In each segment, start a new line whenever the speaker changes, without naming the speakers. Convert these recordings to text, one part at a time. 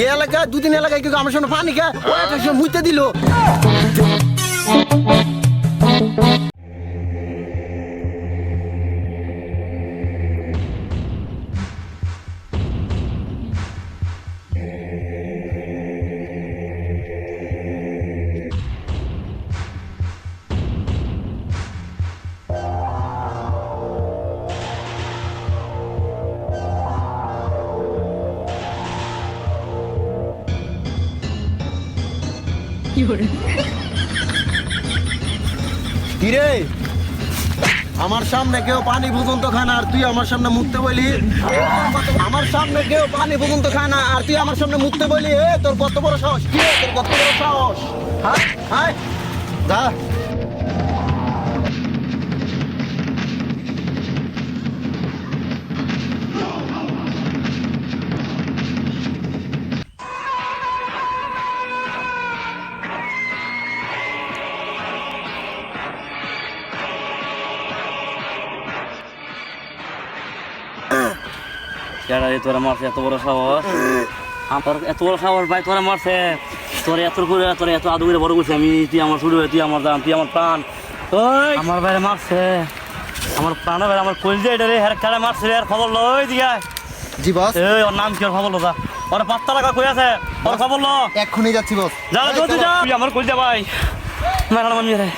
এই এলাকায় দুদিন এলাকায় কেউ আমার সামনে পানি খায় ও একটা সময় মুইতে দিল। কিরে আমার সামনে কেউ পানি পর্যন্ত খায় না আর তুই আমার সামনে মুততে বলি? আমার সামনে কেউ পানি পর্যন্ত খায় না আর তুই আমার সামনে মুততে বলি? তোর কত বড় সাহস? কি রে, তোর কত বড় সাহস? হ্যাঁ হ্যাঁ যা।
তোরা মারছে এত বড় সাহস? আমার এত বড় সাহস ভাই, তোরা মারছে? তোরা এত করে তোরা এত আদু করে বড় করছে আমি, তুই আমার শুরু তুই আমার দাম, তুই আমার প্রাণ। ওই আমার বাইরে মারছে, আমার প্রাণ ভাই, আমার কলজে এটা রে হের খেলা মারছে রে। খবর লো ওই দিকে।
জি বস।
এই ওর নাম কি? ওর খবর লো যা। ওর 5 টাকা কই আছে? ওর খবর লো।
এক্ষুনি যাচ্ছি বস।
যা জলদি যা। তুই আমার কলজে ভাই মারালাম আমি রে।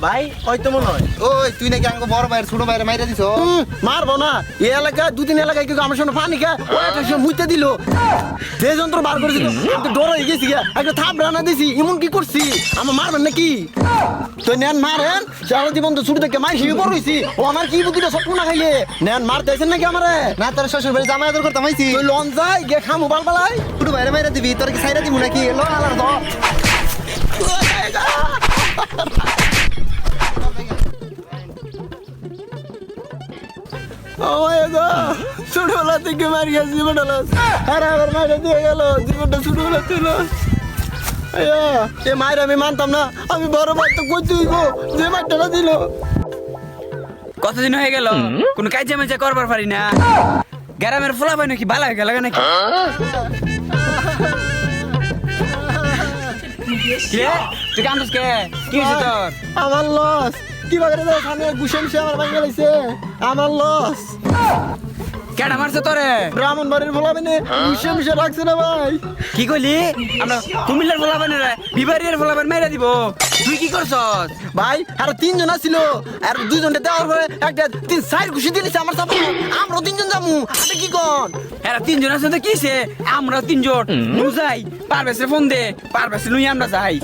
ভাই ওই তো মনে হয়
ওই তুই নাকি আমাকে বড় ভাইয়ের ছোট ভাইয়ের মাইরা দিছ?
মারবো না। এই এলাকায় দুদিন এলাকায় কেউ আমার সামনে পানি খায় ও একটা সময় মুইতে দিল। যে যন্ত্র বার করেছিল আমি তো ডর হয়ে গেছি, একটা থাপ রানা দিছি। এমন কি করছি? আমার মারবেন নাকি? তো নেন মারেন, সারা জীবন তো ছুটি থেকে মাই হিসেবে বড় হয়েছি। ও আমার কি বুদ্ধিটা সব না খাইলে নেন মারতেছেন নাকি আমারে?
না তোর শ্বশুর বাড়ি জামাই আদর করতাম আইছি।
তুই লন যাই গে খামু বাল বালাই।
ছোট ভাইয়ের মাইরা দিবি, তোর কি সাইরা দিব নাকি? লো আলার ধর।
ছোটবেলা থেকে মারি গেছি জীবনটা আর আবার মাইরা দিয়ে গেল জীবনটা ছোটবেলা ছিল। এ মায়ের আমি মানতাম না, আমি বড় ভাই তো করতে হইব যে মাইটা দিল।
কতদিন হয়ে গেল কোন কাজে মেজে করবার পারি না। গ্রামের ফোলা পাই নাকি বালা হয়ে গেল নাকি? কে তুই কান্দস কে? কি হয়েছে তোর?
আমার লস কি বাগারে দাও সামনে গুছে মিশে আমার ভাঙে লাইছে। আমার লস।
কেডা মারছে তোরে?
ব্রাহ্মণ বাড়ির ফোলা মানে গুছে মিশে রাখছে না ভাই।
কি কইলি? আমরা কুমিল্লার ফোলা পাই না, বিবাড়িয়ার ফোলা পাই মেরা দিব। তুই কি করছস?
ভাই আর তিনজন আছিল আর দুইজনটা দেওয়ার পরে একটা 3-4 ঘুষি দিয়েছে আমার সাথে। আমরা তিনজন যামু আপনি কি কোন?
এরা তিনজন আছে তো কিছে? আমরা তিনজন নু যাই। পারবেছে ফোন দে, পারবেছে লুই আমরা যাই।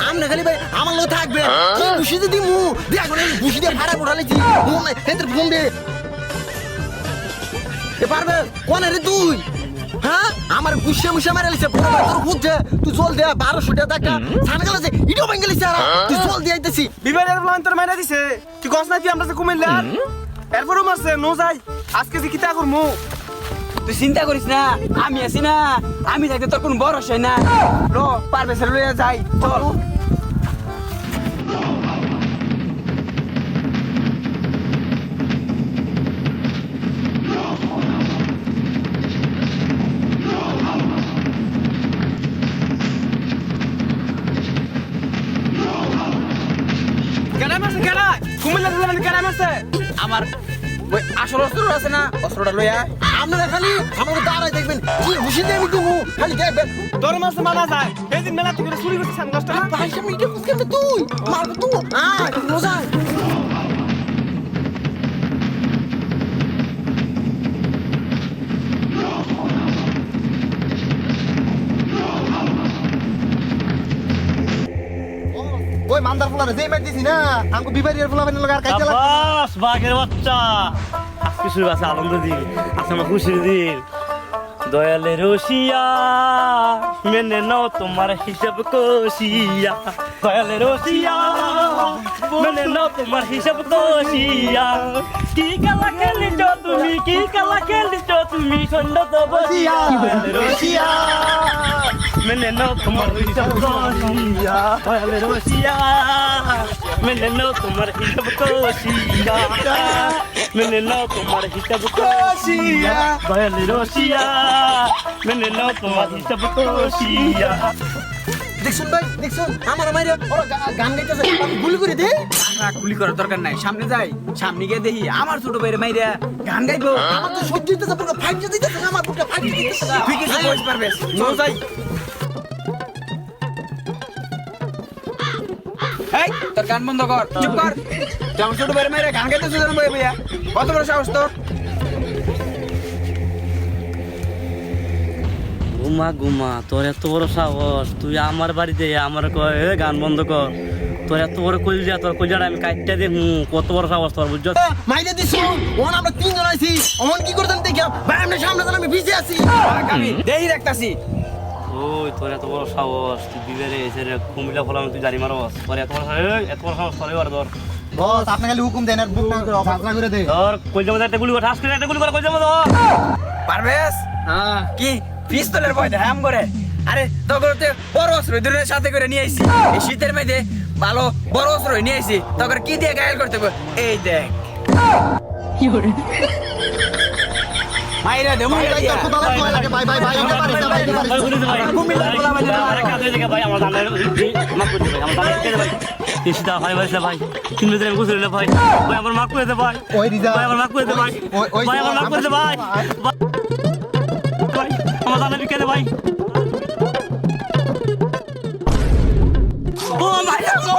আমরা খালি ভাই আমার লোক থাকবে কি ঘুষি দিদি মু দেখ মানে ঘুষি দিয়ে ভাড়া পড়ালেছি ফোন হেতের ফোন দে। এ পারবে কোন রে তুই? হ্যাঁ আমার গুছে মুছে মারা লিছে বড় ভাই তোর বুঝছে তুই জল দে 1200 টাকা দেখা সান গেছে ইডো ভাঙে লিছে আর তুই জল দিয়ে আইতেছি।
বিবারের প্ল্যান তোর মাইরা দিছে তুই কস না কি আমরা যে কুমিল্লার এরপরও মারছে নো যাই আজকে যে কিতা করমু।
তুই চিন্তা করিস না, আমি আছি না। আমি থাকতে তোর কোনো ভরসা না। র পারবেছে লইয়া যাই চল।
কেডা মারছে কেডা? কুমিল্লার প্ল্যান কেডা মারছে?
আমার ওই আসল অস্ত্র আছে না, অস্ত্রটা লইয়া।
আপনারা খালি আমাকে দাঁড়ায় দেখবেন কি ঘুষি দিয়ে আমি দিমু খালি দেখবেন।
তোর মারছে মানা যায় এই দিন মেলা থেকে চুরি করছিস 10 টাকা।
ভাই সামনে ইডো বুঝকে তুই মারবো তুই রোজা।
ওই মান্দার ফুলারে যেই মার দিছি না আমাকে বিবাড়িয়ার ফুলা বানিয়ে আর কাইতে লাগবে।
বাস বাঘের বাচ্চা, আজকে শুরু আছে আনন্দ দিন, আজকে আমার খুশির দিন। দয়ালে রসিয়া মেনে নাও তোমার হিসাব কষিয়া। দয়ালে রসিয়া মেনে নাও তোমার হিসাব কষিয়া। কি খেলা খেলিছ তুমি, কি খেলা খেলিছ তুমি, খন্ড তো বসিয়া। দয়ালে রসিয়া মেনে নাও তোমার হিসাব কষিয়া দয়ালের রসিয়া মেনে নাও তোমার হিসাব কষিয়া মেনে নাও তোমার হিসাব কষিয়া দয়ালের রসিয়া মেনে নাও তোমার হিসাব কষিয়া
দেখছুন ভাই দেখছুন আমার মাইরে ওরা গান গাইতেছে আমি গুলি করে দে
না, গুলি করার দরকার নাই, সামনে যাই, সামনে গিয়ে দেখি আমার ছোট ভাইরে মাইরা গান গাইবো।
আমার তো সহ্য হইতেছে পুরো ফাইট দিতেছে আমার পুরো ফাইট দিতেছে
তুই কিছু কইস পারবে, নো যাই। এই তোর গান বন্ধ কর, চুপ কর। তুই আমার ছোট ভাইরে মাইরা গান গাইতেছিস না বইয়া বইয়া? কত বড় সাহস তোর?
ঘুমা ঘুমা তোর এত বড় সাহস তুই আমার বাড়িতে আমার কয় এ গান বন্ধ কর তোর এত বড় কইল তোর কইজাটা আমি কাটটা দেখু কত বড় সাহস তোর বুঝছ
মাইরে দিছো ওন আমরা তিনজন আইছি অমন কি করতেন দেখি ভাই আমরা সামনে দাঁড়া আমি ভিজে আছি
আমি দেই রাখতাছি।
ওই তোর এত বড় সাহস তুই বিবেরে এসে রে কুমিল্লা ফলাম তুই জারি মারস তোর এত বড় সাহস এত বড় সাহস তোর এবার ধর
বস আপনি খালি হুকুম দেন আর বুক না করে অফাসলা করে দে
তোর কইজার মধ্যে একটা গুলি কর ঠাস করে একটা গুলি কর কইজার মধ্যে
পারবেস? কি পিস্তলের ভয় দেখাম করে? আরে তখন তো বড় অস্ত্র দুটোর সাথে করে নিয়ে আইছি, এই শীতের মধ্যে ভালো বড় অস্ত্র নিয়ে আইছি, তখন কি দিয়ে গায়েল করতে হবে? এই দেখ মাইরা দে মাইরা দিয়া।
কোথাও ভয় লাগে ভাই ভাই ভাই এটা পারে না ভাই এটা পারে
ভাই গুলি দে ভাই
কুমিল্লার পোলা বাজে না।
আরে কাজ হয়ে ভাই আমার দাঁড়ায় মাফ করে দে ভাই আমার দাঁড়ায় কে দে ভাই এসিটা ভাই ভাই ভাই তিন দিন আমি গুছলে ভাই ভাই আমার মাফ করে দে ভাই
ওই রিজা
ভাই আমার মাফ করে দে ভাই ভাই আমার মাফ করে দে ভাই ভাই আমার দাঁড়ায় কে দে ভাই
ও মাইরা গো